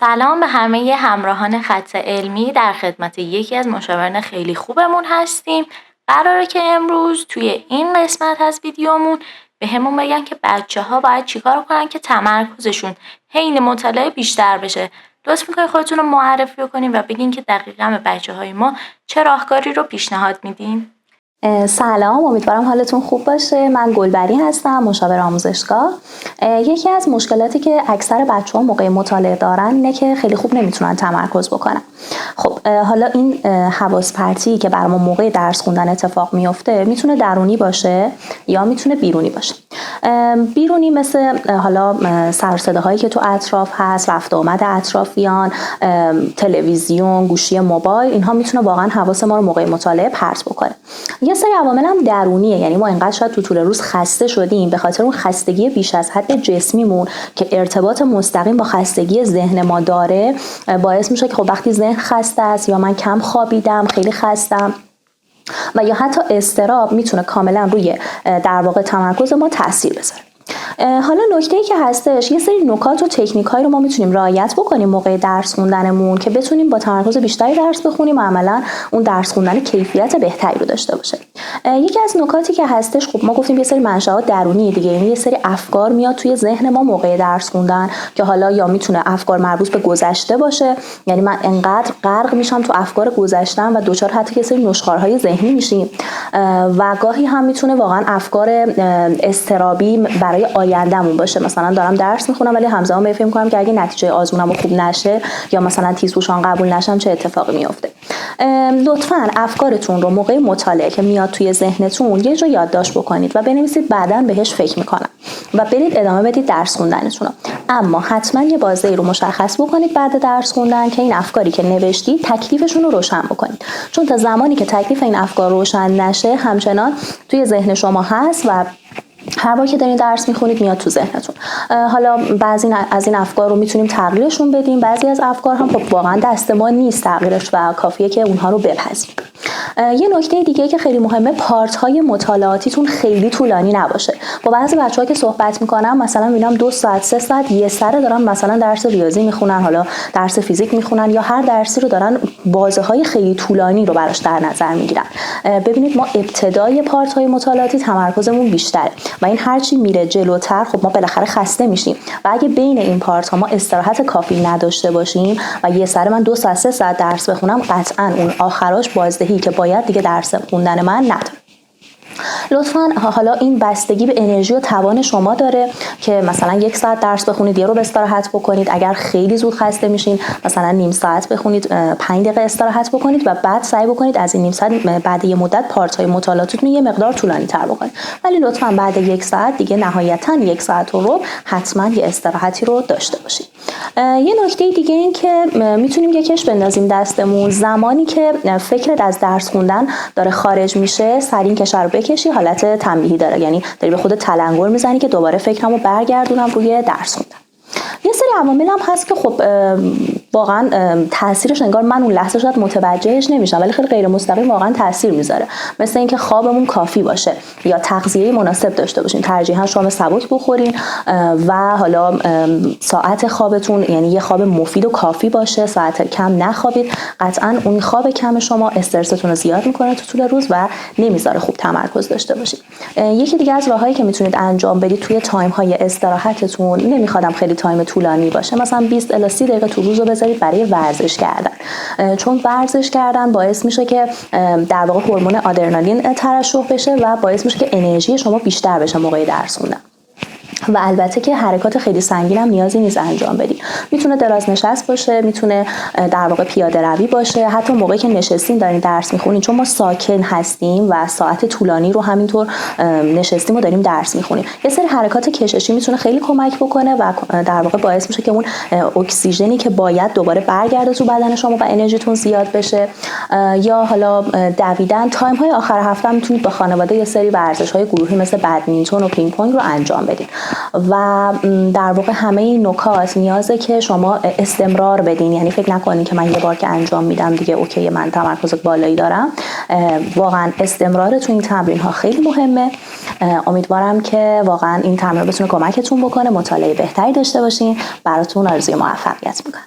سلام به همه همراهان خط علمی. در خدمت یکی از مشاوران خیلی خوبمون هستیم. قراره که امروز توی این قسمت از ویدیومون به همون بگن که بچه‌ها باید چیکار کنن که تمرکزشون حین مطالعه بیشتر بشه. لطف میکنید خودتون رو معرفی کنین و بگین که دقیقاً به بچه‌های ما چه راهکاری رو پیشنهاد میدین. سلام، امیدوارم حالتون خوب باشه. من گلبری هستم، مشاور آموزشگاه. یکی از مشکلاتی که اکثر بچه‌ها موقع مطالعه دارن اینه که خیلی خوب نمیتونن تمرکز بکنن. خب حالا این حواس پرتی که برامون موقع درس خوندن اتفاق میفته میتونه درونی باشه یا میتونه بیرونی باشه. بیرونی مثل حالا سر و صداهایی که تو اطراف هست، رفت و آمد اطرافیان، تلویزیون، گوشی موبایل، اینها میتونه واقعا حواس ما رو موقع مطالعه پرت بکنه. یه سری عوامل هم درونیه، یعنی ما اینقدر شاید تو طول روز خسته شدیم به خاطر اون خستگی بیش از حد جسمیمون که ارتباط مستقیم با خستگی ذهن ما داره، باعث میشه که خب وقتی ذهن خسته است یا من کم خوابیدم، خیلی خستم و یا حتی اضطراب میتونه کاملا روی در واقع تمرکز ما تاثیر بذاره. حالا نکته‌ای که هستش، یه سری نکات و تکنیک‌هایی رو ما میتونیم رعایت بکنیم موقع درس خوندنمون که بتونیم با تمرکز بیشتری درس بخونیم و عملاً اون درس خوندن کیفیت بهتری رو داشته باشه. یکی از نکاتی که هستش، خب ما گفتیم یه سری منشأات درونی دیگه، یعنی یه سری افکار میاد توی ذهن ما موقع درس خوندن که حالا یا میتونه افکار مربوط به گذشته باشه، یعنی من انقدر غرق میشم تو افکار گذشته‌ام و دوچار حتی یه سری نشخوارهای ذهنی میشیم و گاهی هم میتونه واقعا افکار اضطرابی برای آیندهمون باشه. مثلا دارم درس میخونم ولی همزمان فکر میکنم که اگه نتیجه آزمونم خوب نشه یا مثلا تیزهوشان قبول نشم چه اتفاقی میفته. لطفاً افکارتون رو موقع مطالعه که میاد توی ذهنتون یه جا یادداشت بکنید و بنویسید بعداً بهش فکر میکنم و برید ادامه بدید درس خوندنتون. اما حتما یه بازه‌ای رو مشخص بکنید بعد درس خوندن که این افکاری که نوشتید تکلیفشون رو روشن بکنید، چون تا زمانی که تکلیف این افکار روشن نشه همچنان توی ذهن شما هست و هر بار که دارین درس میخونید میاد تو ذهنتون. حالا بعضی از این افکار رو میتونیم تغییرشون بدیم، بعضی از افکار هم خب واقعا دست ما نیست تغییرش و کافیه که اونها رو بپذیریم. یه نکته دیگه که خیلی مهمه، پارت های مطالعاتیتون خیلی طولانی نباشه. با بعضی بچه‌ها که صحبت میکنم مثلا میبینم 2 ساعت 3 ساعت یه سره دارن مثلا درس ریاضی میخونن، حالا درس فیزیک میخونن یا هر درسی رو دارن بازه های خیلی طولانی رو براش در نظر میگیرن. ببینید ما ابتدای پارت های مطالعاتی تمرکزمون بیشتره و این هرچی میره جلوتر خب ما بالاخره خسته میشیم و اگه بین این پارت ها ما استراحت کافی نداشته باشیم و یه سره من 2 ساعت 3 ساعت درس بخونم، قطعا اون آخراش بازدهی که باید دیگه درس خوندن من نداره. لطفاً حالا این بستگی به انرژی و توان شما داره که مثلا 1 ساعت درس بخونید، یه رو استراحت بکنید. اگر خیلی زود خسته میشین مثلا نیم ساعت بخونید، 5 دقیقه استراحت بکنید و بعد سعی بکنید از این نیم ساعت بعد یه مدت پارت های مطالعاتتون یه مقدار طولانی تر بکنید. ولی لطفاً بعد 1 ساعت دیگه نهایتاً 1 ساعت و ربع حتما یه استراحتی رو داشته باشید. یه نکته دیگه این که میتونیم یکش بندازیم دستمون زمانی که فکرت از درس خوندن داره خارج میشه، سرین کشر بکشی، حالت تنبیهی داره، یعنی داری به خودت تلنگر میزنی که دوباره فکرمو برگردونم روی درس خوندن. یه سری عوامل هم هست که خب واقعا تاثیرش انگار من اون لحظه شاید متوجهش نمیشم ولی خیلی غیر مستقیم واقعا تاثیر میذاره، مثل اینکه خوابمون کافی باشه یا تغذیه مناسب داشته باشین، ترجیحاً شام سبک بخورین و حالا ساعت خوابتون یعنی یه خواب مفید و کافی باشه، ساعت کم نخوابید. قطعاً اون خواب کم شما استرستون رو زیاد میکنه تو طول روز و نمیذاره خوب تمرکز داشته باشید. یکی دیگه از راههایی که میتونید انجام بدید توی تایم های استراحتتون، نمیخوادم خیلی تایم طولانی باشه، مثلا 20 الی 30 دقیقه تو روز رو بذارید برای ورزش کردن، چون ورزش کردن باعث میشه که در واقع هورمون آدرنالین ترشح بشه و باعث میشه که انرژی شما بیشتر بشه موقع درس خوندن. و البته که حرکات خیلی سنگین هم نیازی نیست انجام بدید. میتونه دراز نشست باشه، میتونه در واقع پیاده روی باشه، حتی موقعی که نشستین دارین درس میخونین، چون ما ساکن هستیم و ساعت طولانی رو همینطور نشستیم و داریم درس میخونیم. یه سری حرکات کششی میتونه خیلی کمک بکنه و در واقع باعث میشه که اون اکسیژنی که باید دوباره برگرده تو بدن شما و انرژیتون زیاد بشه. یا حالا دویدن، تایم های آخر هفته میتونید با خانواده یه سری ورزش های گروهی مثل بدمینتون و پینگ پونگ رو انجام بدید و در واقع همه این نکات نیازه که شما استمرار بدین، یعنی فکر نکنین که من یه بار که انجام میدم دیگه اوکی من تمرکز بالایی دارم. واقعا استمرار تو این تمرین ها خیلی مهمه. امیدوارم که واقعا این تمرین بتونه کمکتون بکنه مطالعه بهتری داشته باشین. براتون آرزوی موفقیت میکنم.